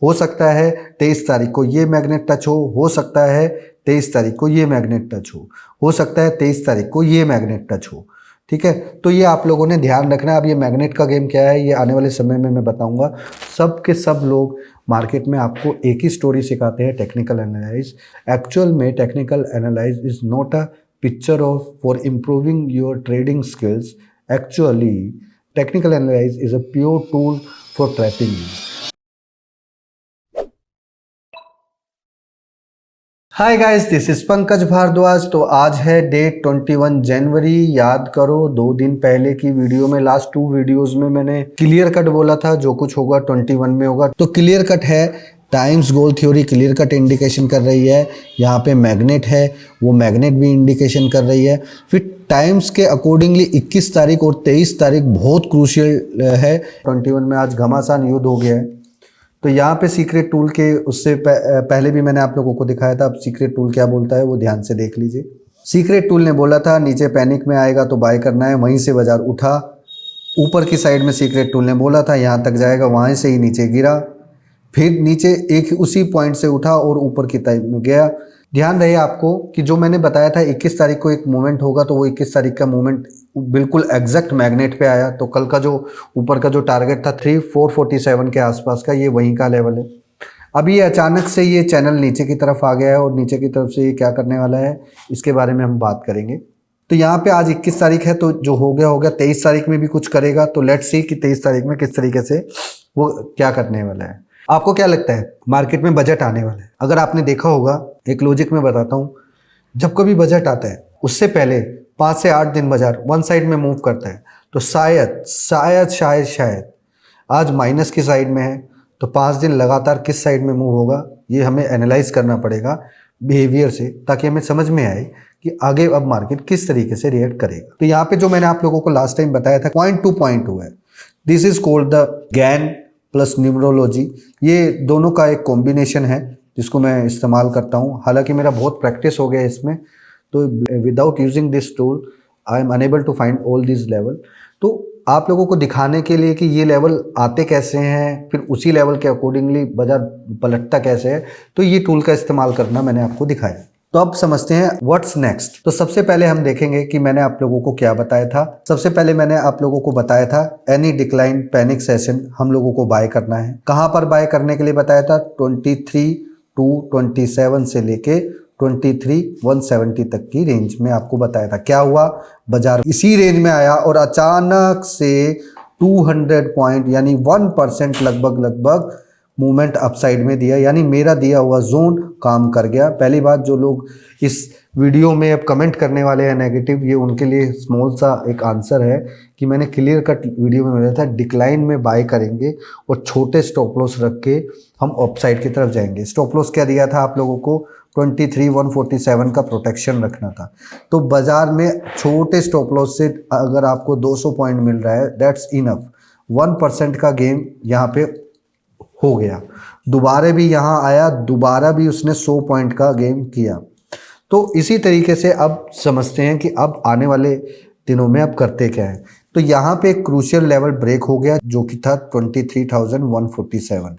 हो सकता है 23 तारीख को ये मैग्नेट टच हो सकता है 23 तारीख को ये मैग्नेट टच हो सकता है 23 तारीख को ये मैग्नेट टच हो। ठीक है, तो ये आप लोगों ने ध्यान रखना है। अब ये मैग्नेट का गेम क्या है ये आने वाले समय में मैं बताऊंगा। सब के सब लोग मार्केट में आपको एक ही स्टोरी सिखाते हैं, टेक्निकल एनालाइज। एक्चुअल में technical analyse is not a picture of for improving your trading skills. Actually technical analyse is a pure tool for trapping you. Hi guys, this is Pankaj Bharadwaj. तो आज है date 21 जनवरी। याद करो 2 दिन पहले की वीडियो में, लास्ट 2 वीडियोस में मैंने क्लियर कट बोला था जो कुछ होगा 21 में होगा। तो क्लियर कट है, टाइम्स गोल थ्योरी क्लियर कट इंडिकेशन कर रही है। यहाँ पे मैग्नेट है, वो मैग्नेट भी इंडिकेशन कर रही है। फिर टाइम्स के अकॉर्डिंगली 21 तारीख और 23 तारीख बहुत क्रूशियल है। 21 में आज घमासान युद्ध हो गया है। तो यहाँ पे सीक्रेट टूल के उससे पहले भी मैंने आप लोगों को दिखाया था। अब सीक्रेट टूल क्या बोलता है वो ध्यान से देख लीजिए। सीक्रेट टूल ने बोला था नीचे पैनिक में आएगा तो बाय करना है, वहीं से बाजार उठा। ऊपर की साइड में सीक्रेट टूल ने बोला था यहाँ तक जाएगा, वहाँ से ही नीचे गिरा। फिर नीचे एक उसी पॉइंट से उठा और ऊपर की तरफ में गया। ध्यान रहे आपको कि जो मैंने बताया था 21 तारीख को एक मूवमेंट होगा, तो वो 21 तारीख का मूवमेंट बिल्कुल एग्जैक्ट मैग्नेट पे आया। तो कल का जो ऊपर का जो टारगेट था 3447 के आसपास का, ये वहीं का लेवल है। अब ये अचानक से ये चैनल नीचे की तरफ आ गया है और नीचे की तरफ से ये क्या करने वाला है इसके बारे में हम बात करेंगे। तो यहाँ पे आज 21 तारीख है, तो जो हो गया 23 तारीख में भी कुछ करेगा। तो लेट्स सी कि 23 तारीख में किस तरीके से वो क्या करने वाला है। आपको क्या लगता है मार्केट में बजट आने वाला है? अगर आपने देखा होगा, एक लॉजिक में बताता हूँ, जब कभी बजट आता है उससे पहले 5 से 8 दिन बाजार वन साइड में मूव करता है। तो शायद आज माइनस की साइड में है, तो 5 दिन लगातार किस साइड में मूव होगा ये हमें एनालाइज करना पड़ेगा बिहेवियर से, ताकि हमें समझ में आए कि आगे अब मार्केट किस तरीके से रिएक्ट करेगा। तो यहाँ पे जो मैंने आप लोगों को लास्ट टाइम बताया था पॉइंट टू पॉइंट हुआ है। This is called the Gann plus numerology. ये दोनों का एक कॉम्बिनेशन है जिसको मैं इस्तेमाल करता हूँ। हालांकि मेरा बहुत प्रैक्टिस हो गया इसमें, तो without using this tool I am unable to find all this level. तो आप लोगों को दिखाने के लिए कि ये लेवल आते कैसे हैं, फिर उसी लेवल के अकॉर्डिंगली बाजार पलटता कैसे है, तो ये टूल का इस्तेमाल करना मैंने आपको दिखाया। तो अब समझते हैं व्हाट्स नेक्स्ट। तो सबसे पहले हम देखेंगे कि मैंने आप लोगों को क्या बताया था। सबसे पहले मैंने आप लोगों को बताया था एनी डिक्लाइन पैनिक सेशन हम लोगों को बाय करना है। कहां पर बाय करने के लिए बताया था? 23 to 27 से लेके 23,170 तक की रेंज में आपको बताया था। क्या हुआ? बाजार इसी रेंज में आया और अचानक से 200 पॉइंट यानी 1% लगभग मूवमेंट अपसाइड में दिया, यानी मेरा दिया हुआ जोन काम कर गया। पहली बात, जो लोग इस वीडियो में अब कमेंट करने वाले हैं नेगेटिव, ये उनके लिए स्मॉल सा एक आंसर है कि मैंने क्लियर कट वीडियो में बताया था डिक्लाइन में बाय करेंगे और छोटे स्टॉप लॉस रख के हम अपसाइड की तरफ जाएंगे। स्टॉप लॉस क्या दिया था आप लोगों को? 23,147 का प्रोटेक्शन रखना था। तो बाजार में छोटे स्टॉप लॉस से अगर आपको 200 पॉइंट मिल रहा है, दैट्स इनफ। 1% का गेम यहाँ पे हो गया। दोबारा भी यहाँ आया, दोबारा भी उसने 100 पॉइंट का गेम किया। तो इसी तरीके से अब समझते हैं कि अब आने वाले दिनों में अब करते क्या है। तो यहाँ पे एक क्रूशियल लेवल ब्रेक हो गया जो कि था 23,147।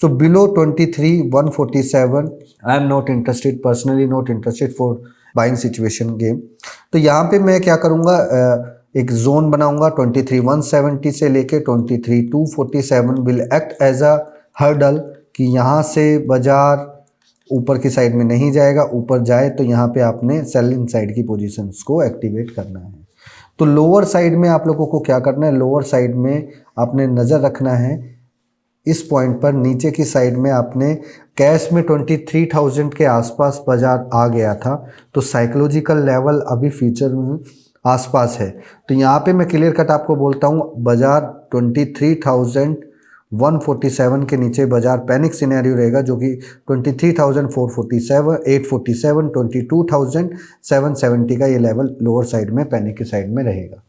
So below 23,147 I am not interested, personally not interested for buying situation game। तो यहाँ पे मैं क्या करूँगा, एक जोन बनाऊंगा 23,170 से लेके 23,247 will act as a hurdle, कि यहाँ से बाजार ऊपर की साइड में नहीं जाएगा, ऊपर जाए तो यहाँ पे आपने सेलिंग साइड की पोजीशंस को एक्टिवेट करना है। तो लोअर साइड में आप लोगों को क्या करना है, लोअर साइड में आपने नज़र रखना है इस पॉइंट पर। नीचे की साइड में आपने कैश में 23,000 के आसपास बाजार आ गया था, तो साइकोलॉजिकल लेवल अभी फ्यूचर में आसपास है। तो यहाँ पे मैं क्लियर कट आपको बोलता हूँ, बाजार 23,147 के नीचे बाजार पैनिक सिनेरियो रहेगा, जो कि 23,447, 847, 22,770 का ये लेवल लोअर साइड में पैनिक की साइड में रहेगा।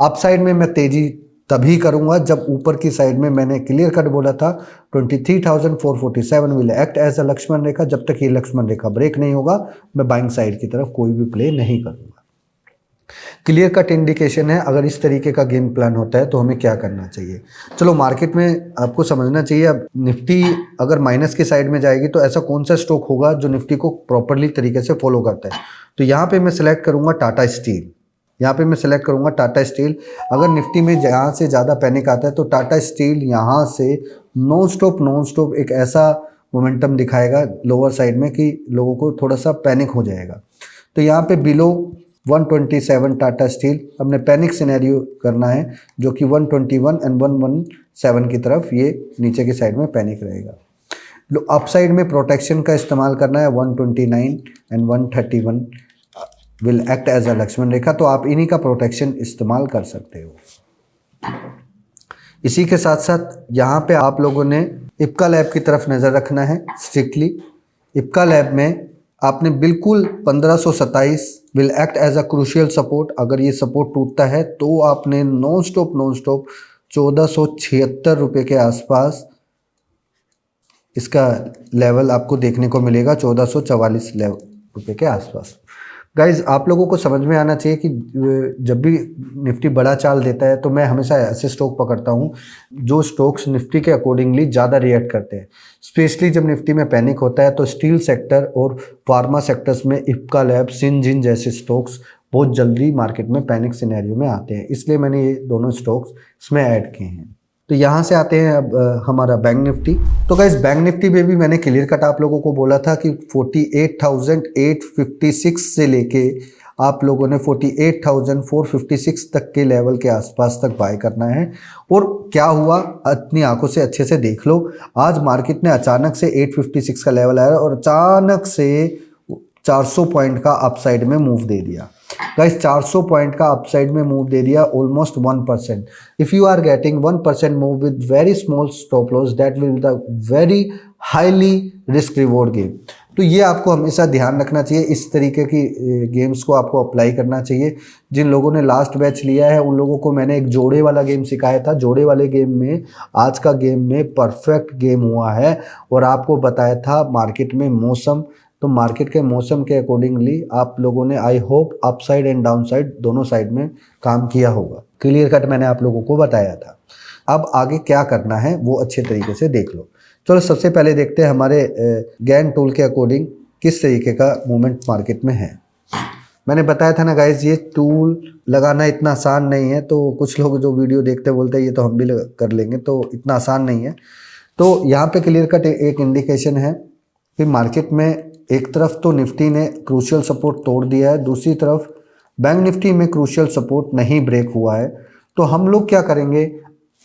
अप साइड में मैं तेजी तभी करूंगा जब ऊपर की साइड में मैंने क्लियर कट बोला था 23,447 will act as a Lakshman rekha. जब तक ये लक्ष्मण रेखा ब्रेक नहीं होगा मैं बाइंग साइड की तरफ कोई भी प्ले नहीं करूंगा। क्लियर कट इंडिकेशन है। अगर इस तरीके का गेम प्लान होता है तो हमें क्या करना चाहिए। चलो मार्केट में आपको समझना चाहिए, अब निफ्टी अगर माइनस की साइड में जाएगी तो ऐसा कौन सा स्टॉक होगा जो निफ्टी को प्रॉपरली तरीके से फॉलो करता है। तो यहाँ पे मैं सेलेक्ट करूँगा टाटा स्टील, यहाँ पे मैं सेलेक्ट करूँगा टाटा स्टील। अगर निफ्टी में यहाँ से ज़्यादा पैनिक आता है तो टाटा स्टील यहाँ से नॉन स्टॉप एक ऐसा मोमेंटम दिखाएगा लोअर साइड में कि लोगों को थोड़ा सा पैनिक हो जाएगा। तो यहाँ पे बिलो 127 टाटा स्टील हमने पैनिक सिनेरियो करना है, जो कि 121 एंड 117 की तरफ ये नीचे की साइड में पैनिक रहेगा। अप साइड में प्रोटेक्शन का इस्तेमाल करना है, 129 and 131 will act as a Lakshman rekha, तो आप इन्हीं का प्रोटेक्शन इस्तेमाल कर सकते हो। इसी के साथ साथ यहाँ पे आप लोगों ने इप्का लैब की तरफ नज़र रखना है स्ट्रिक्टली। इप्का लैब में आपने बिल्कुल 1527 will act as a crucial support, अगर ये सपोर्ट टूटता है तो आपने नॉन स्टॉप 1476 रुपये के आसपास इसका लेवल आपको देखने को मिलेगा, 1444 रुपये के आसपास। गाइज आप लोगों को समझ में आना चाहिए कि जब भी निफ्टी बड़ा चाल देता है तो मैं हमेशा ऐसे स्टॉक पकड़ता हूँ जो स्टॉक्स निफ्टी के अकॉर्डिंगली ज़्यादा रिएक्ट करते हैं। स्पेशली जब निफ्टी में पैनिक होता है तो स्टील सेक्टर और फार्मा सेक्टर्स में इप्का लैब, सिंजिन जैसे स्टॉक्स बहुत जल्दी मार्केट में पैनिक सिनेरियो में आते हैं, इसलिए मैंने ये दोनों स्टॉक्स इसमें ऐड किए हैं। तो यहाँ से आते हैं अब हमारा बैंक निफ्टी। तो गाइस बैंक निफ्टी में भी मैंने क्लियर कट आप लोगों को बोला था कि 48,856 से लेके आप लोगों ने 48,456 तक के लेवल के आसपास तक बाय करना है। और क्या हुआ अपनी आंखों से अच्छे से देख लो, आज मार्केट ने अचानक से 856 का लेवल आया और अचानक से 400 पॉइंट का अपसाइड में मूव दे दिया। गाइस 400 पॉइंट का अपसाइड में मूव दे दिया, almost 1%। If you are getting 1% move with very small stop loss, that will be the very highly risk reward game. तो ये आपको हमेशा ध्यान रखना चाहिए, इस तरीके की गेम्स को आपको अप्लाई करना चाहिए। जिन लोगों ने लास्ट बैच लिया है उन लोगों को मैंने एक जोड़े वाला गेम सिखाया था। जोड़े वाले गेम में आज का गेम में परफेक्ट गेम हुआ है और आपको बताया था मार्केट में मौसम, तो मार्केट के मौसम के अकॉर्डिंगली आप लोगों ने I hope up side and down side दोनों साइड में काम किया होगा। क्लियर कट मैंने आप लोगों को बताया था। अब आगे क्या करना है वो अच्छे तरीके से देख लो। चलो सबसे पहले देखते हैं हमारे गैन टूल के अकॉर्डिंग किस तरीके का मूवमेंट मार्केट में है। मैंने बताया था ना गाइज, ये टूल लगाना इतना आसान नहीं है। तो कुछ लोग जो वीडियो देखते बोलते हैं ये तो हम भी कर लेंगे, तो इतना आसान नहीं है। तो यहाँ पे क्लियर कट एक इंडिकेशन है कि मार्केट में एक तरफ तो निफ्टी ने क्रूशियल सपोर्ट तोड़ दिया है, दूसरी तरफ बैंक निफ्टी में क्रूशियल सपोर्ट नहीं ब्रेक हुआ है। तो हम लोग क्या करेंगे,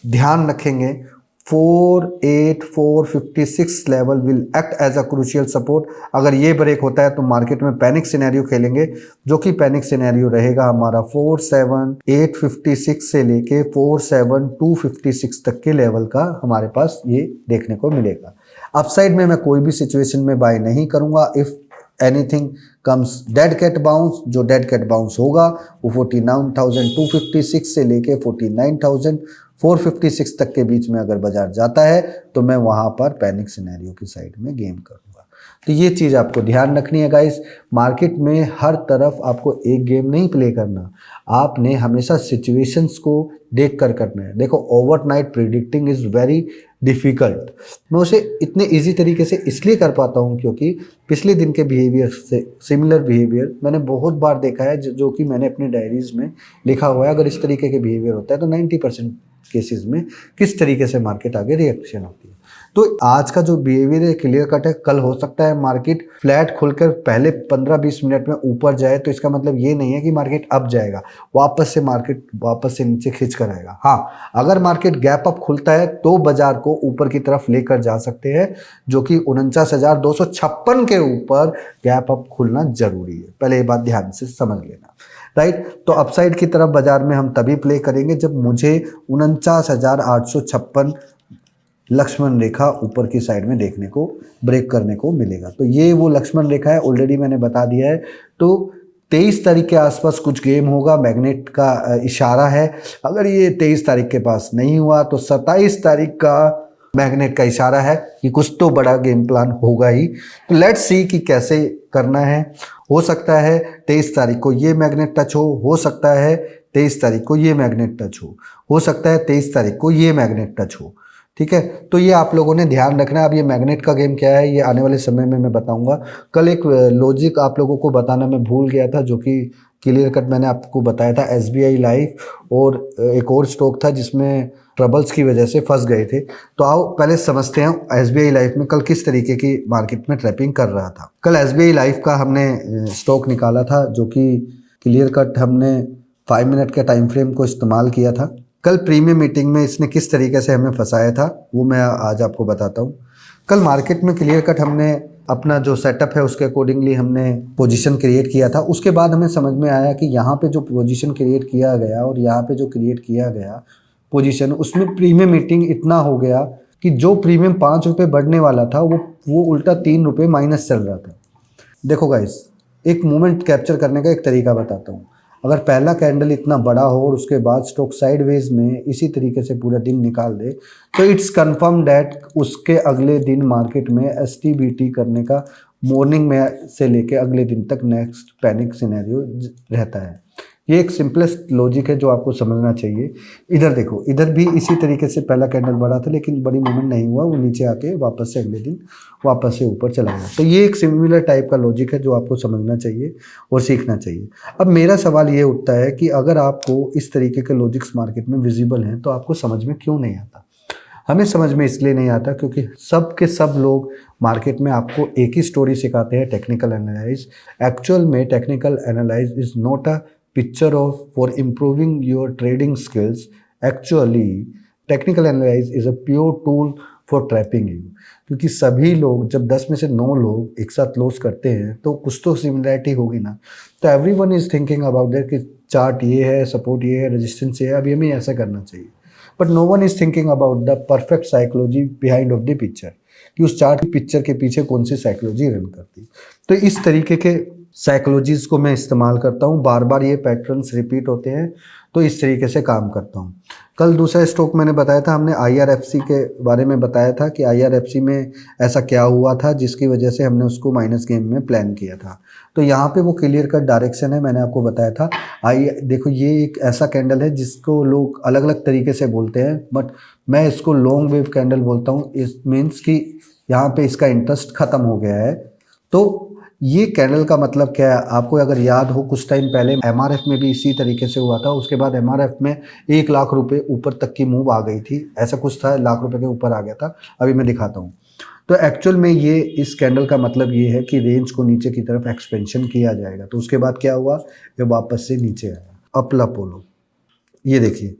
ध्यान रखेंगे 48,456 level will act as a crucial support. अगर ये ब्रेक होता है तो मार्केट में पैनिक सिनेरियो खेलेंगे, जो कि पैनिक सिनेरियो रहेगा हमारा 47,856 से लेके 47,256 तक के लेवल का हमारे पास ये देखने को मिलेगा। अपसाइड में मैं कोई भी सिचुएशन में बाय नहीं करूंगा। If anything comes dead cat bounce, जो डेड कैट बाउंस होगा वो 49,256 से लेके 49,456 तक के बीच में अगर बाजार जाता है तो मैं वहां पर पैनिक सिनेरियो की साइड में गेम करूंगा। तो ये चीज़ आपको ध्यान रखनी है गाइस। मार्केट में हर तरफ आपको एक गेम नहीं प्ले करना, आपने हमेशा सिचुएशंस को देख कर करना है। देखो overnight predicting is very difficult. मैं उसे इतने इजी तरीके से इसलिए कर पाता हूँ क्योंकि पिछले दिन के बिहेवियर से सिमिलर बिहेवियर मैंने बहुत बार देखा है, जो कि मैंने अपनी डायरीज में लिखा हुआ है। अगर इस तरीके के बिहेवियर होता है तो 90% केसेस में किस तरीके से मार्केट आगे रिएक्शन होती है। तो आज का जो बिहेवियर है क्लियर कट है। कल हो सकता है मार्केट फ्लैट खुलकर पहले 15-20 मिनट में ऊपर जाए, तो इसका मतलब ये नहीं है कि मार्केट अप जाएगा, मार्केट वापस से नीचे खींच कर आएगा। हाँ, अगर मार्केट गैप अप खुलता है तो बाजार को ऊपर की तरफ लेकर जा सकते हैं, जो कि 49,256 के ऊपर गैप अप खुलना जरूरी है। पहले ये बात ध्यान से समझ लेना, राइट। तो अपसाइड की तरफ बाजार में हम तभी प्ले करेंगे जब मुझे 49,856 लक्ष्मण रेखा ऊपर की साइड में देखने को ब्रेक करने को मिलेगा। तो ये वो लक्ष्मण रेखा है, ऑलरेडी मैंने बता दिया है। तो 23 तारीख के आसपास कुछ गेम होगा, मैग्नेट का इशारा है। अगर ये 23 तारीख के पास नहीं हुआ तो 27 तारीख का मैग्नेट का इशारा है कि कुछ तो बड़ा गेम प्लान होगा ही। तो लेट्स सी कि कैसे करना है। हो सकता है 23 तारीख को ये मैग्नेट टच हो सकता है 23 तारीख को ये मैग्नेट टच हो सकता है 23 तारीख को ये मैग्नेट टच हो। ठीक है, तो ये आप लोगों ने ध्यान रखना है। अब ये मैग्नेट का गेम क्या है ये आने वाले समय में मैं बताऊंगा। कल एक लॉजिक आप लोगों को बताना मैं भूल गया था, जो कि क्लियर कट मैंने आपको बताया था SBI लाइफ, और एक और स्टॉक था जिसमें ट्रबल्स की वजह से फंस गए थे। तो आओ पहले समझते हैं SBI लाइफ में कल किस तरीके की मार्केट में ट्रैपिंग कर रहा था। कल SBI लाइफ का हमने स्टॉक निकाला था, जो कि क्लियर कट हमने 5 मिनट के टाइम फ्रेम को इस्तेमाल किया था। कल प्रीमियम मीटिंग में इसने किस तरीके से हमें फंसाया था वो मैं आज आपको बताता हूँ। कल मार्केट में क्लियर कट हमने अपना जो सेटअप है उसके अकॉर्डिंगली हमने पोजीशन क्रिएट किया था। उसके बाद हमें समझ में आया कि यहाँ पे जो पोजीशन क्रिएट किया गया और यहाँ पे जो क्रिएट किया गया पोजीशन, उसमें प्रीमियम मीटिंग इतना हो गया कि जो प्रीमियम 5 रुपये बढ़ने वाला था वो उल्टा 3 रुपये माइनस चल रहा था। देखो गाइस, एक मोमेंट कैप्चर करने का एक तरीका बताता हूँ। अगर पहला कैंडल इतना बड़ा हो और उसके बाद स्टॉक साइडवेज में इसी तरीके से पूरा दिन निकाल दे, तो इट्स कंफर्म डैट उसके अगले दिन मार्केट में STBT करने का मॉर्निंग में से लेके अगले दिन तक नेक्स्ट पैनिक सिनेरियो रहता है। ये एक सिंपलेस्ट लॉजिक है जो आपको समझना चाहिए। इधर देखो, इधर भी इसी तरीके से पहला कैंडल बढ़ा था लेकिन बड़ी मूवमेंट नहीं हुआ, वो नीचे आके वापस से अगले दिन वापस से ऊपर चला गया। तो ये एक सिमिलर टाइप का लॉजिक है जो आपको समझना चाहिए और सीखना चाहिए। अब मेरा सवाल ये उठता है कि अगर आपको इस तरीके के लॉजिक्स मार्केट में विजिबल हैं तो आपको समझ में क्यों नहीं आता? हमें समझ में इसलिए नहीं आता क्योंकि सब के सब लोग मार्केट में आपको एक ही स्टोरी सिखाते हैं, टेक्निकल एनालाइज। एक्चुअल में technical analyse is not a picture of for improving your trading skills. Actually technical analysis is a pure tool for trapping you, क्योंकि सभी लोग जब 10 में से 9 लोग एक साथ लॉस करते हैं तो कुछ तो सिमिलरिटी होगी ना। तो everyone is thinking about that कि चार्ट ये है, सपोर्ट ये है, रेजिस्टेंस ये है, अब ये हमें ऐसा करना चाहिए। But no one is thinking about the perfect psychology behind of the picture, कि उस चार्ट की पिक्चर के पीछे कौन सी साइकोलॉजी रन करती। तो इस तरीके के साइकोलॉजीज को मैं इस्तेमाल करता हूँ, बार बार ये पैटर्न्स रिपीट होते हैं तो इस तरीके से काम करता हूँ। कल दूसरा स्टॉक मैंने बताया था, हमने IRFC के बारे में बताया था कि IRFC में ऐसा क्या हुआ था जिसकी वजह से हमने उसको माइनस गेम में प्लान किया था। तो यहाँ पे वो क्लियर कट डायरेक्शन है, मैंने आपको बताया था। देखो ये एक ऐसा कैंडल है जिसको लोग अलग अलग तरीके से बोलते हैं, बट मैं इसको लॉन्ग वेव कैंडल बोलता हूँ। इट मीन्स कि यहाँ पे इसका इंटरेस्ट ख़त्म हो गया है। तो ये कैंडल का मतलब क्या है आपको अगर याद हो, कुछ टाइम पहले MRF में भी इसी तरीके से हुआ था। उसके बाद MRF में 1 लाख रुपए ऊपर तक की मूव आ गई थी, ऐसा कुछ था, लाख रुपए के ऊपर आ गया था। अभी मैं दिखाता हूँ। तो एक्चुअल में ये इस कैंडल का मतलब ये है कि रेंज को नीचे की तरफ एक्सपेंशन किया जाएगा। तो उसके बाद क्या हुआ, ये वापस से नीचे आया अपला पोलो, ये देखिए।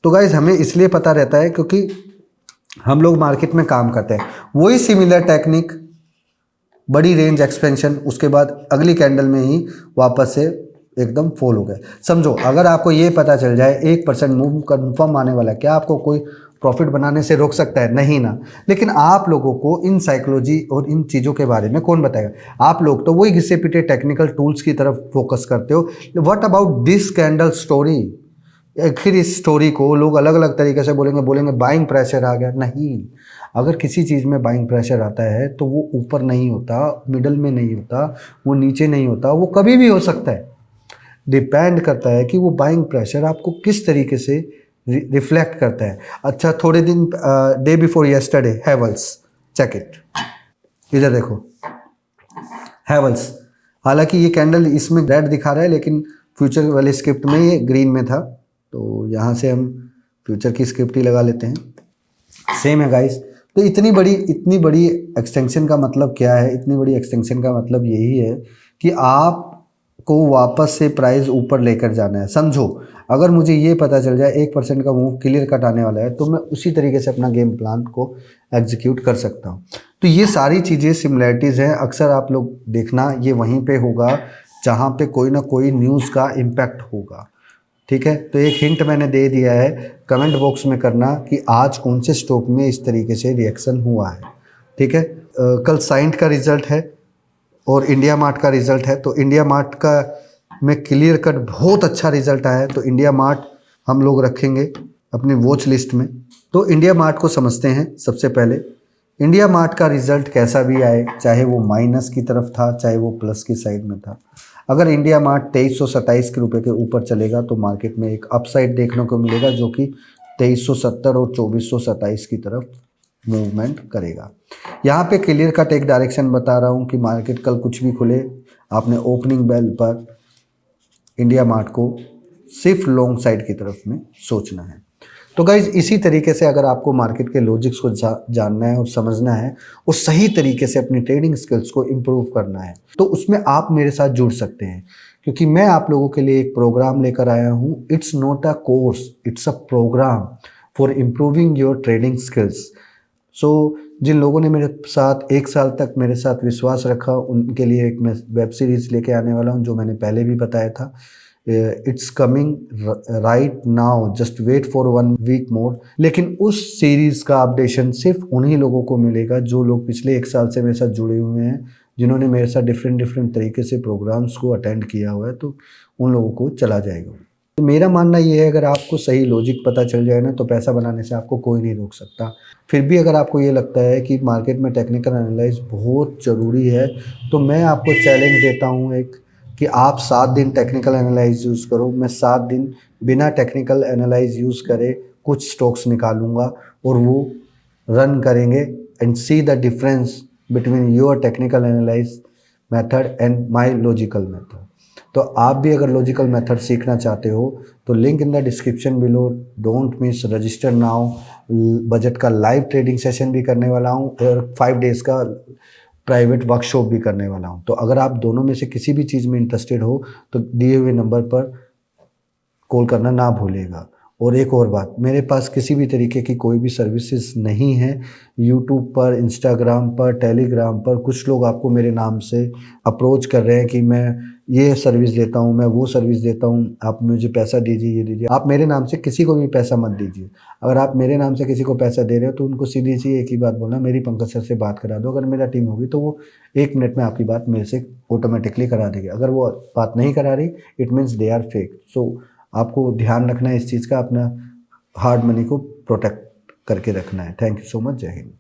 तो गाइज हमें इसलिए पता रहता है क्योंकि हम लोग मार्केट में काम करते हैं। वही सिमिलर टेक्निक, बड़ी रेंज एक्सपेंशन, उसके बाद अगली कैंडल में ही वापस से एकदम फॉल हो गए। समझो अगर आपको ये पता चल जाए 1% मूव कन्फर्म आने वाला है, क्या आपको कोई प्रॉफिट बनाने से रोक सकता है? नहीं ना। लेकिन आप लोगों को इन साइकोलॉजी और इन चीज़ों के बारे में कौन बताएगा? आप लोग तो वही घिसे पिटे टेक्निकल टूल्स की तरफ फोकस करते हो। What about this candle story? फिर इस स्टोरी को लोग अलग अलग तरीके से बोलेंगे बाइंग प्रेशर आ गया। नहीं, अगर किसी चीज़ में बाइंग प्रेशर आता है तो वो ऊपर नहीं होता, मिडल में नहीं होता, वो नीचे नहीं होता, वो कभी भी हो सकता है। डिपेंड करता है कि वो बाइंग प्रेशर आपको किस तरीके से रिफ्लेक्ट करता है। अच्छा, थोड़े दिन day before yesterday Havells, check it, इधर देखो हैवेल्स। हालांकि ये कैंडल इसमें रेड दिखा रहा है लेकिन फ्यूचर वाले स्क्रिप्ट में ये ग्रीन में था, तो यहाँ से हम फ्यूचर की स्क्रिप्ट ही लगा लेते हैं। सेम है गाइस। तो इतनी बड़ी एक्सटेंशन का मतलब क्या है? इतनी बड़ी एक्सटेंशन का मतलब यही है कि आपको वापस से प्राइस ऊपर लेकर जाना है। समझो अगर मुझे ये पता चल जाए 1% का मूव क्लियर कट आने वाला है तो मैं उसी तरीके से अपना गेम प्लान को एग्जीक्यूट कर सकता हूँ। तो ये सारी चीज़ें सिमिलरिटीज़ हैं। अक्सर आप लोग देखना ये वहीं पे होगा जहाँ पे कोई ना कोई न्यूज़ का इम्पैक्ट होगा। ठीक है, तो एक हिंट मैंने दे दिया है, कमेंट बॉक्स में करना कि आज कौन से स्टॉक में इस तरीके से रिएक्शन हुआ है। ठीक है, कल साइंट का रिजल्ट है और इंडिया मार्ट का रिजल्ट है। तो इंडिया मार्ट का में क्लियर कट बहुत अच्छा रिजल्ट आया है, तो इंडिया मार्ट हम लोग रखेंगे अपनी वॉच लिस्ट में। तो इंडिया मार्ट को समझते हैं। सबसे पहले इंडिया मार्ट का रिजल्ट कैसा भी आए, चाहे वो माइनस की तरफ था चाहे वो प्लस की साइड में था, अगर इंडिया मार्ट 2327 के रुपये के ऊपर चलेगा तो मार्केट में एक अपसाइड देखने को मिलेगा जो कि 2370 और 2427 की तरफ मूवमेंट करेगा। यहाँ पे क्लियर कट एक डायरेक्शन बता रहा हूँ कि मार्केट कल कुछ भी खुले, आपने ओपनिंग बेल पर इंडिया मार्ट को सिर्फ लॉन्ग साइड की तरफ में सोचना है। तो गाइज इसी तरीके से अगर आपको मार्केट के लॉजिक्स को जानना है और समझना है और सही तरीके से अपनी ट्रेडिंग स्किल्स को इम्प्रूव करना है तो उसमें आप मेरे साथ जुड़ सकते हैं, क्योंकि मैं आप लोगों के लिए एक प्रोग्राम लेकर आया हूँ। It's not a course, it's a program for improving your trading skills. So जिन लोगों ने मेरे साथ 1 साल तक मेरे साथ विश्वास रखा उनके लिए एक मैं वेब सीरीज़ लेके आने वाला हूँ, जो मैंने पहले भी बताया था। It's coming right now, just wait for 1 week more. लेकिन उस सीरीज़ का अपडेशन सिर्फ उन्हीं लोगों को मिलेगा जो लोग पिछले 1 साल से मेरे साथ जुड़े हुए हैं, जिन्होंने मेरे साथ डिफरेंट तरीके से प्रोग्राम्स को अटेंड किया हुआ है, तो उन लोगों को चला जाएगा। तो मेरा मानना ये है, अगर आपको सही लॉजिक पता चल जाए ना तो पैसा बनाने से आपको कोई नहीं रोक सकता। फिर भी अगर आपको ये लगता है कि मार्केट में टेक्निकल एनालाइज बहुत ज़रूरी है तो मैं आपको चैलेंज देता हूँ एक, कि आप 7 दिन टेक्निकल एनालाइज यूज़ करो। मैं 7 दिन बिना टेक्निकल एनालाइज यूज़ करे कुछ स्टॉक्स निकालूंगा और वो रन करेंगे and see the difference between your technical analyse method and my logical method. तो आप भी अगर लॉजिकल मेथड सीखना चाहते हो तो link in the description below, don't miss, register now. Budget का लाइव ट्रेडिंग सेशन भी करने वाला हूँ और 5 डेज़ का प्राइवेट वर्कशॉप भी करने वाला हूँ। तो अगर आप दोनों में से किसी भी चीज़ में इंटरेस्टेड हो तो दिए हुए नंबर पर कॉल करना ना भूलिएगा। और एक और बात, मेरे पास किसी भी तरीके की कोई भी सर्विसेज नहीं है। यूट्यूब पर, इंस्टाग्राम पर, टेलीग्राम पर कुछ लोग आपको मेरे नाम से अप्रोच कर रहे हैं कि मैं ये सर्विस देता हूँ, मैं वो सर्विस देता हूँ, आप मुझे पैसा दीजिए, ये दीजिए। आप मेरे नाम से किसी को भी पैसा मत दीजिए। अगर आप मेरे नाम से किसी को पैसा दे रहे हो तो उनको सीधी सी एक ही बात बोलना, मेरी पंकज सर से बात करा दो। अगर मेरा टीम होगी तो वो 1 मिनट में आपकी बात मेरे से ऑटोमेटिकली करा देगी। अगर वो बात नहीं करा रही, it means they are fake. So आपको ध्यान रखना है इस चीज़ का, अपना हार्ड मनी को प्रोटेक्ट करके रखना है। Thank you so much. जय हिंद।